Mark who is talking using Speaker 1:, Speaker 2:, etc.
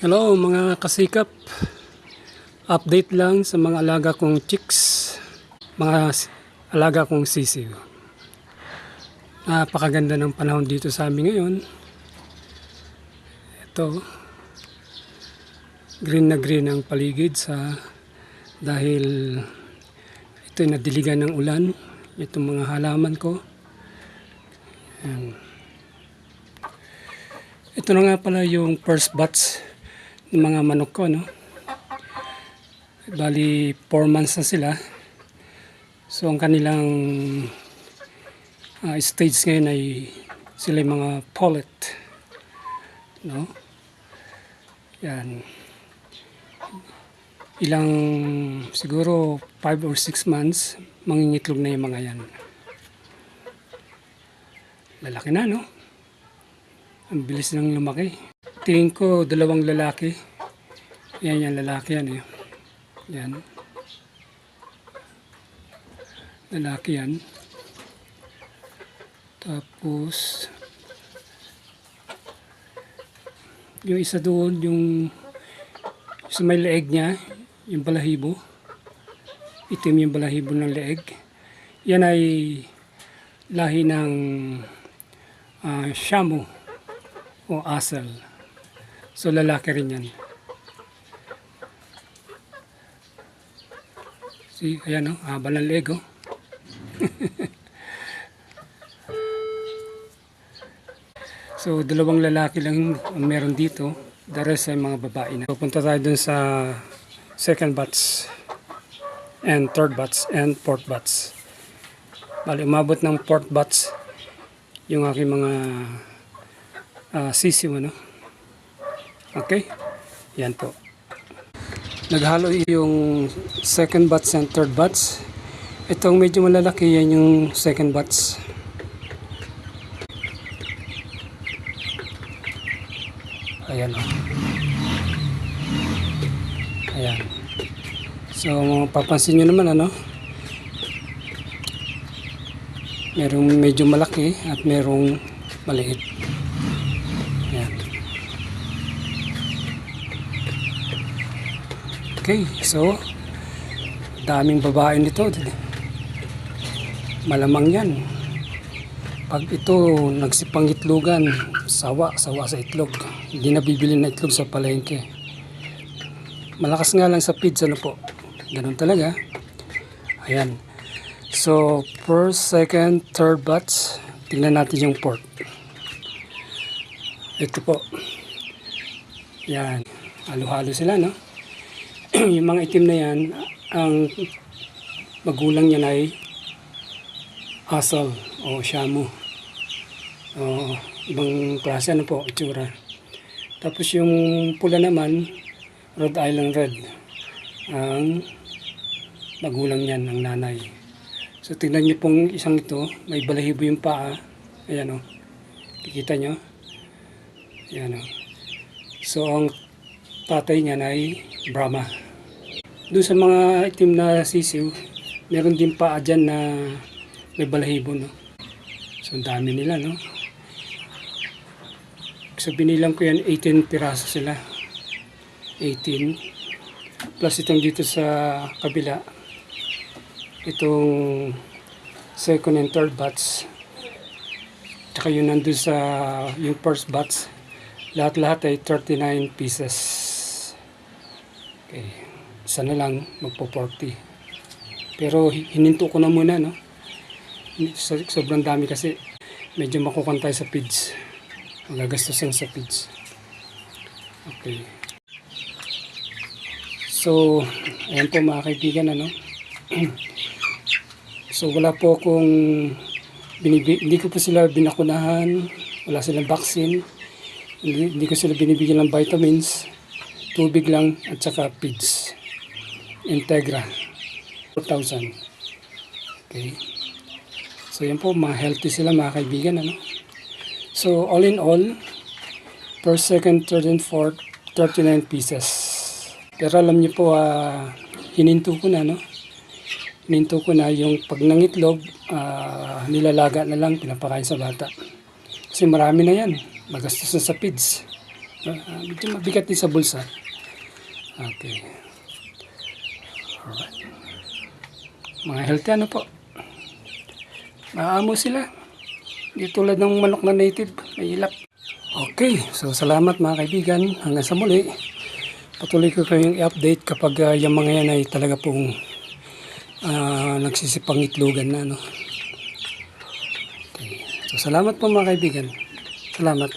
Speaker 1: Hello mga kasikap, update lang sa mga alaga kong chicks, mga alaga kong sisiw. Napakaganda ng panahon dito sa amin ngayon. Ito, green na green ang paligid dahil ito'y nadiligan ng ulan, itong mga halaman ko. Ayan. Ito na nga pala yung first batch ng mga manok ko, no? Bali 4 months na sila. So ang kanilang stage ngayon ay sila yung mga pullet, no? Yan. Ilang siguro 5 or 6 months mangingitlog na yung mga yan. Lalaki na, no? Ang bilis nang lumaki. Tingin ko 2 lalaki. Yan yung lalaki yan, eh. Yan. Lalaki yan. Tapos yung isa doon, yung sa may leeg niya, yung balahibo. Itim yung balahibo ng leeg. Yan ay lahi ng Shamu o Asal. So lalaki rin yan. See, ayan o, haba ng leeg o. So 2 lalaki lang ang meron dito. The rest ay mga babae na. Pupunta tayo dun sa second batch and third batch and fourth batch. Bali, umabot ng fourth batch yung aking mga sisiw, ano? Okay? Yan po. Naghalo yung second batch and third batch. Itong medyo malalaki, yan yung second batch. Ayan o. Ayan. So, papansin nyo naman, ano? Merong medyo malaki at merong maliit. Ayan. Okay, so daming babae nito. Malamang yan. Pag ito nagsipang itlogan, sawa sa itlog. Hindi na bibili na itlog sa palengke. Malakas nga lang sa feeds, ano po. Ganun talaga. Ayan. So, first, second, third batch. Tingnan natin yung fourth. Ito po. Yan. Halo-halo sila, no? Yung mga itim na yan, ang magulang niyan ay Asal o Shamu. O, ibang klase, ano po, itsura. Tapos yung pula naman, Rhode Island Red. Ang magulang niyan, ang nanay. So, tingnan niyo pong isang ito, may balahibo yung paa. Ayan o. Kikita nyo? Ayan o. So, ang tatay niyan ay Brahma. Doon sa mga itim na sisiw, meron din paa dyan na may balahibo, no? So, ang dami nila, no? So, binilang ko yan, 18 piraso sila. 18. Plus itong dito sa kabila. Itong second and third batch. Tsaka yun nandun sa yung first batch. Lahat-lahat ay 39 pieces. Okay. Isa na lang, magpo-40. Pero hininto ko na muna, no? Sobrang dami kasi medyo makukuha tayo sa feeds. Magagastusin sa feeds. Okay. So, ayan po mga kaibigan, ano? So, wala po akong hindi ko po sila binakunahan, wala silang vaccine, hindi ko sila binibigyan ng vitamins, tubig lang at saka feeds. Integra 4,000. Okay. So yan po, mga healthy sila mga kaibigan, ano? So all in all, first, second, third, and fourth, 39 pieces. Pero alam niyo po, hininto ko na, no? Hininto ko na yung pag nangitlog, nilalaga na lang, pinapakain sa bata. Kasi marami na yan, magastos na sa feeds. Medyo mabigat din sa bulsa. Okay. Alright. Mga healthy ano po. Maamo sila. Hindi tulad ng manok na native. May ilap. Okay. So salamat mga kaibigan. Hanggang sa muli. Patuloy ko kayong i-update kapag yung mga yan ay talaga pong nagsisipang itlogan na. No? Okay. So salamat po mga kaibigan. Salamat.